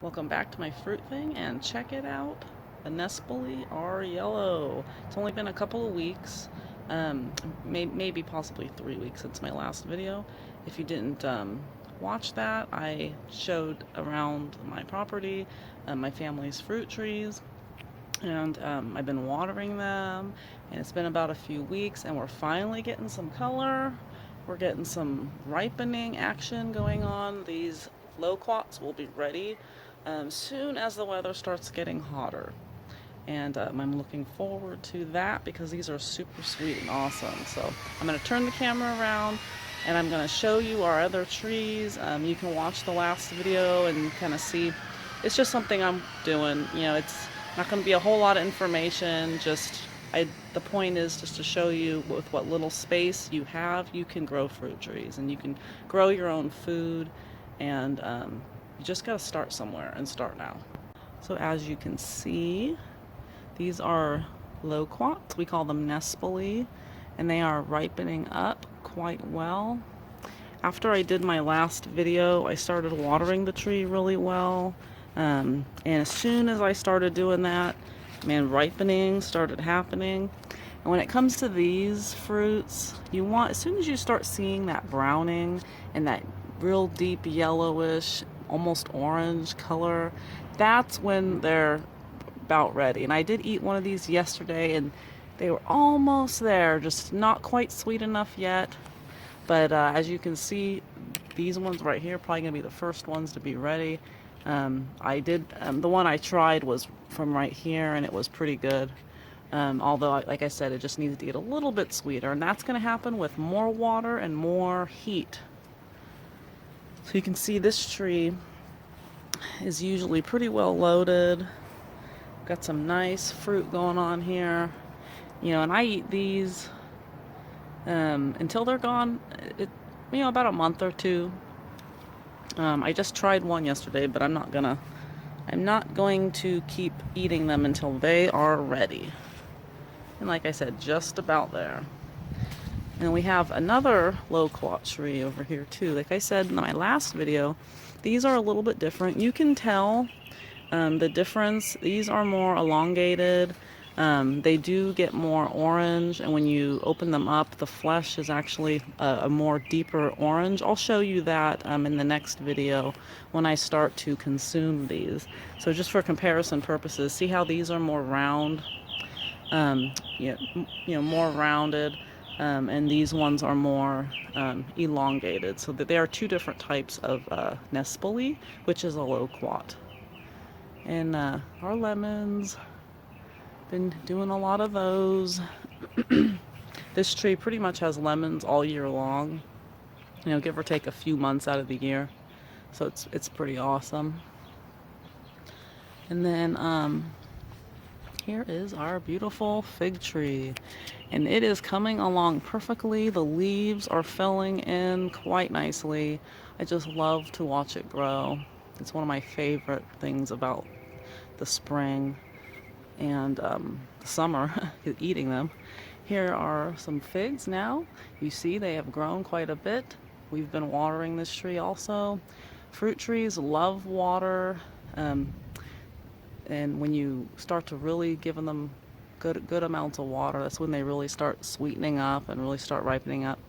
Welcome back to my fruit thing, and check it out. The Nespoli are yellow. It's only been a couple of weeks, maybe possibly 3 weeks since my last video. If you didn't watch that, I showed around my property, my family's fruit trees, and I've been watering them, and it's been about a few weeks, and we're finally getting some color. We're getting some ripening action going on. These loquats will be ready soon as the weather starts getting hotter. And I'm looking forward to that because these are super sweet and awesome. So I'm going to turn the camera around and I'm going to show you our other trees. You can watch the last video and kind of see. It's just something I'm doing. It's not going to be a whole lot of information. The point is just to show you with what little space you have, you can grow fruit trees and you can grow your own food. And you just got to start somewhere and start now. So as you can see, these are loquats. We call them Nespoli, and they are ripening up quite well. After I did my last video, I started watering the tree really well. And as soon as I started doing that, man, ripening started happening. And when it comes to these fruits, as soon as you start seeing that browning and that real deep yellowish, almost orange color, that's when they're about ready. And I did eat one of these yesterday and they were almost there, just not quite sweet enough yet. But as you can see, these ones right here are probably gonna be the first ones to be ready. The one I tried was from right here and it was pretty good. Although, like I said, it just needs to get a little bit sweeter, and that's going to happen with more water and more heat. So you can see this tree is usually pretty well loaded. Got some nice fruit going on here. And I eat these until they're gone, about a month or two. I just tried one yesterday, but I'm not going to keep eating them until they are ready. And like I said, just about there. And we have another loquat tree over here too. Like I said in my last video, these are a little bit different. You can tell the difference. These are more elongated. They do get more orange, and when you open them up, the flesh is actually a more deeper orange. I'll show you that in the next video when I start to consume these. So just for comparison purposes, see how these are more round, more rounded, and these ones are more elongated. So that there are two different types of Nespoli, which is a loquat. And our lemons, been doing a lot of those. This tree pretty much has lemons all year long, give or take a few months out of the year. So it's pretty awesome. And then here is our beautiful fig tree, and it is coming along perfectly. The leaves are filling in quite nicely. I just love to watch it grow. It's one of my favorite things about the spring and the summer, eating them. Here are some figs now. You see they have grown quite a bit. We've been watering this tree also. Fruit trees love water. And when you start to really give them good amounts of water, that's when they really start sweetening up and really start ripening up.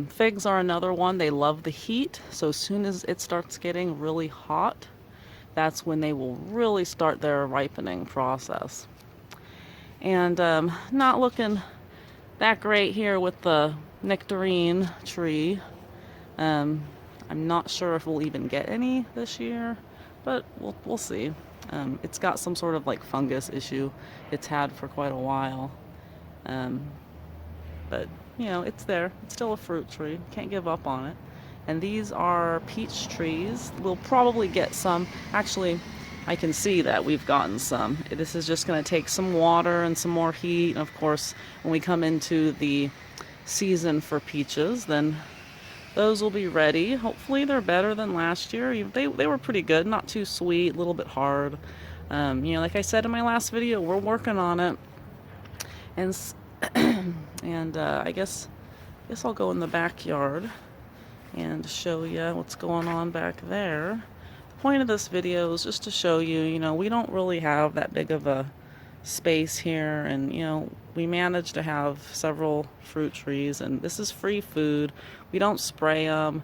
Figs are another one. They love the heat, so as soon as it starts getting really hot, that's when they will really start their ripening process. And not looking that great here with the nectarine tree. I'm not sure if we'll even get any this year, but we'll see. It's got some sort of like fungus issue it's had for quite a while. But it's there. It's still a fruit tree. Can't give up on it. And these are peach trees. We'll probably get some. Actually, I can see that we've gotten some. This is just going to take some water and some more heat. And of course, when we come into the season for peaches, then those will be ready. Hopefully they're better than last year. They were pretty good, not too sweet, a little bit hard. Like I said in my last video, we're working on it. And I guess I'll go in the backyard and show you what's going on back there. point of this video is just to show you, we don't really have that big of a space here, and we managed to have several fruit trees, and this is free food. We don't spray them.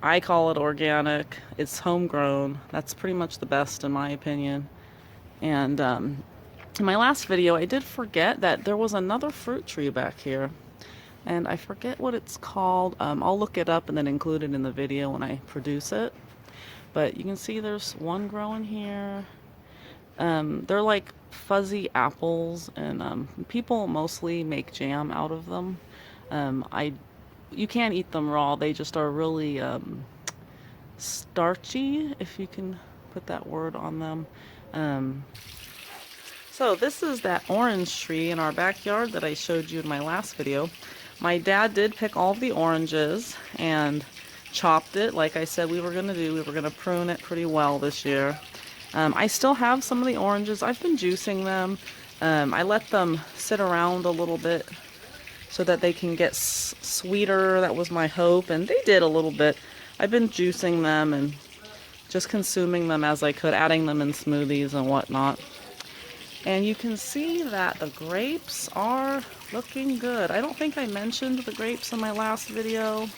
I call it organic. It's homegrown. That's pretty much the best in my opinion. And in my last video, I did forget that there was another fruit tree back here, and I forget what it's called. I'll look it up and then include it in the video when I produce it. But you can see there's one growing here. They're like fuzzy apples, and people mostly make jam out of them. You can't eat them raw. They just are really starchy, if you can put that word on them. So this is that orange tree in our backyard that I showed you in my last video. My dad did pick all of the oranges and chopped it like I said we were going to do. We were going to prune it pretty well this year. I still have some of the oranges. I've been juicing them. I let them sit around a little bit so that they can get sweeter. That was my hope, and they did a little bit. I've been juicing them and just consuming them as I could, adding them in smoothies and whatnot. And you can see that the grapes are looking good. I don't think I mentioned the grapes in my last video.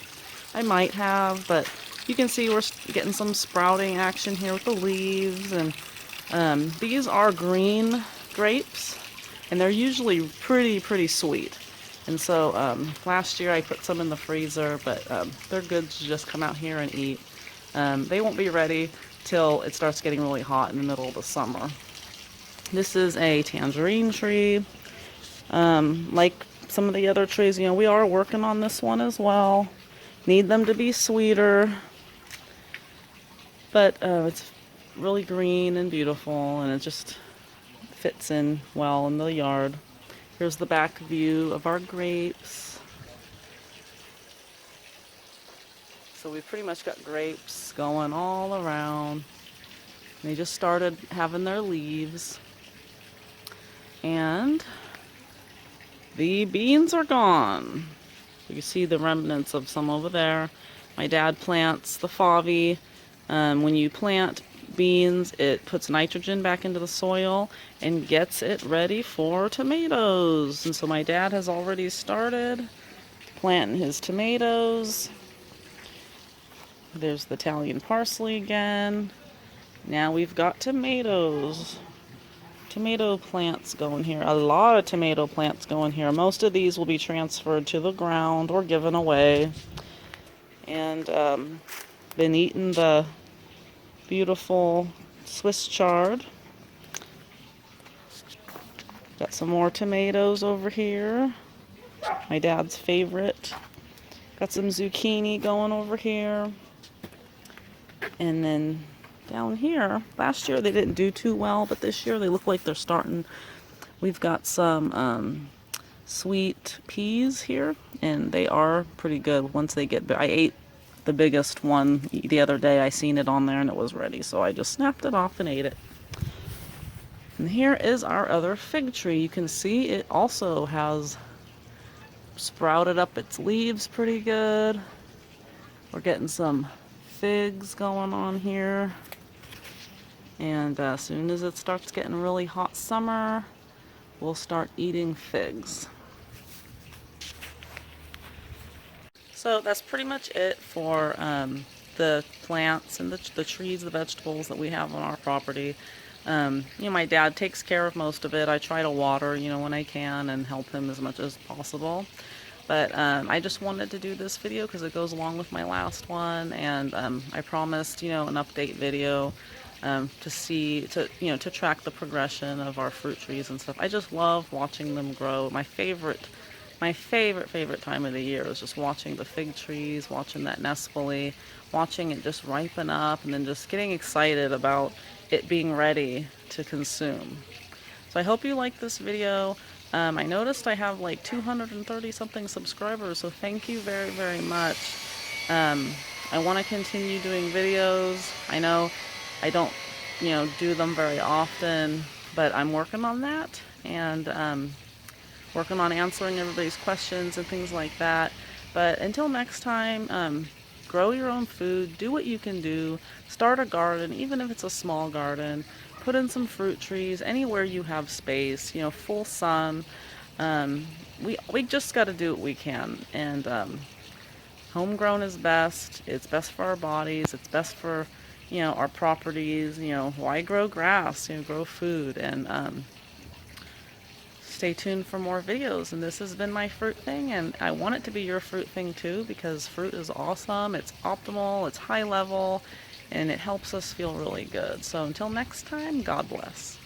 I might have, but you can see we're getting some sprouting action here with the leaves. And these are green grapes, and they're usually pretty sweet. And so last year I put some in the freezer, but they're good to just come out here and eat. They won't be ready till it starts getting really hot in the middle of the summer. This is a tangerine tree. Like some of the other trees, we are working on this one as well. Need them to be sweeter. But it's really green and beautiful, and it just fits in well in the yard. Here's the back view of our grapes. So we've pretty much got grapes going all around. They just started having their leaves. And the beans are gone. You can see the remnants of some over there. My dad plants the fovey. When you plant beans, it puts nitrogen back into the soil and gets it ready for tomatoes. And so my dad has already started planting his tomatoes. There's the Italian parsley again. Now we've got tomatoes. Tomato plants going here. A lot of tomato plants going here. Most of these will be transferred to the ground or given away. And been eating the beautiful Swiss chard. Got some more tomatoes over here. My dad's favorite. Got some zucchini going over here. And then down here, last year they didn't do too well, but this year they look like they're starting. We've got some sweet peas here, and they are pretty good once they get big. I ate the biggest one the other day. I seen it on there and it was ready, so I just snapped it off and ate it. And here is our other fig tree. You can see it also has sprouted up its leaves pretty good. We're getting some figs going on here. And as soon as it starts getting really hot summer, we'll start eating figs. So that's pretty much it for the plants and the trees, the vegetables that we have on our property. My dad takes care of most of it. I try to water, when I can and help him as much as possible. But I just wanted to do this video because it goes along with my last one, and I promised, an update video to track the progression of our fruit trees and stuff. I just love watching them grow. My favorite time of the year is just watching the fig trees, watching that nespoli, watching it just ripen up, and then just getting excited about it being ready to consume. So I hope you like this video. I noticed I have like 230 something subscribers, so thank you very much. I want to continue doing videos. I know I don't do them very often, but I'm working on that, and working on answering everybody's questions and things like that. But until next time, grow your own food, do what you can do, start a garden, even if it's a small garden, put in some fruit trees, anywhere you have space, you know, full sun. Um, we just got to do what we can, and homegrown is best. It's best for our bodies. It's best for, you know, our properties. You know, why grow grass? You know, grow food. And stay tuned for more videos. And this has been my fruit thing, and I want it to be your fruit thing too, because fruit is awesome. It's optimal. It's high level, and it helps us feel really good. So until next time, God bless.